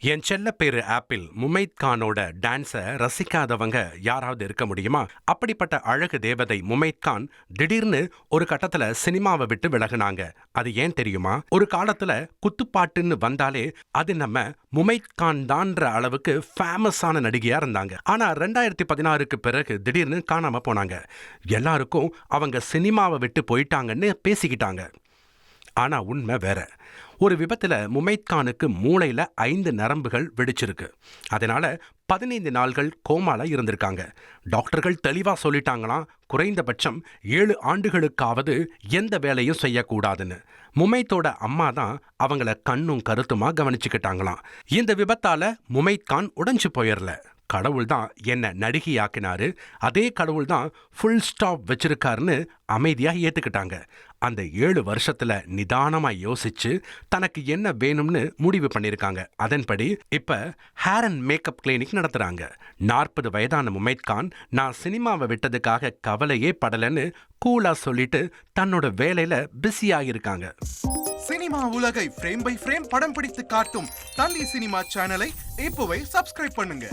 என் செல்ல பேரு ஆப்பிள் முமைத் கானோட டான்ஸை ரசிக்காதவங்க யாராவது இருக்க முடியுமா? அப்படிப்பட்ட அழகு தேவதை முமைத் கான் திடீர்னு ஒரு கட்டத்துல சினிமாவை விட்டு விலகுனாங்க. அது ஏன் தெரியுமா? ஒரு காலத்துல குத்துப்பாட்டுன்னு வந்தாலே அது நம்ம முமைத் கான் தான்ற அளவுக்கு ஃபேமஸான நடிகையா இருந்தாங்க. ஆனா 2016க்கு பிறகு திடீர்னு காணாம போனாங்க. எல்லாருக்கும் அவங்க சினிமாவை விட்டு போயிட்டாங்கன்னு பேசிக்கிட்டாங்க. ஆனா உண்மை வேற. ஒரு விபத்துல முமைத் கானுக்கு மூளையில 5 நரம்புகள் வெடிச்சிருக்கு. அதனால 15 நாள்கள் கோமால இருந்திருக்காங்க. டாக்டர்கள் தெளிவா சொல்லிட்டாங்களாம், குறைந்தபட்சம் 7 ஆண்டுகளுக்காவது எந்த வேலையும் செய்யக்கூடாதுன்னு. முமைத்தோட அம்மா தான் அவங்கள கண்ணும் கருத்துமா கவனிச்சுக்கிட்டாங்களாம். இந்த விபத்தால முமைத் கான் உடைஞ்சு போயிடல. கடவுள் தான் என்ன நடிகையாக்கினாரு, அதே கடவுள் தான் ஃபுல் ஸ்டாப் வச்சிருக்காருன்னு அமைதியா ஏத்துக்கிட்டாங்க. அந்த 7 வருஷத்துல நிதானமா யோசிச்சு தனக்கு என்ன வேணும்னு முடிவு பண்ணிருக்காங்க. அதன்படி இப்ப ஹேர் அண்ட் மேக்கப் கிளினிக் நடத்துறாங்க. 40 வயதான முமைத் கான் நான் சினிமாவை விட்டதுக்காக கவலையே படலன்னு கூலா சொல்லிட்டு தன்னோட வேலையில பிஸியா இருக்காங்க. சினிமா உலகை ஃப்ரேம் பை ஃப்ரேம் படம் பிடித்து காட்டும் தந்தி சினிமா சேனலை இப்போவே சப்ஸ்கிரைப் பண்ணுங்க.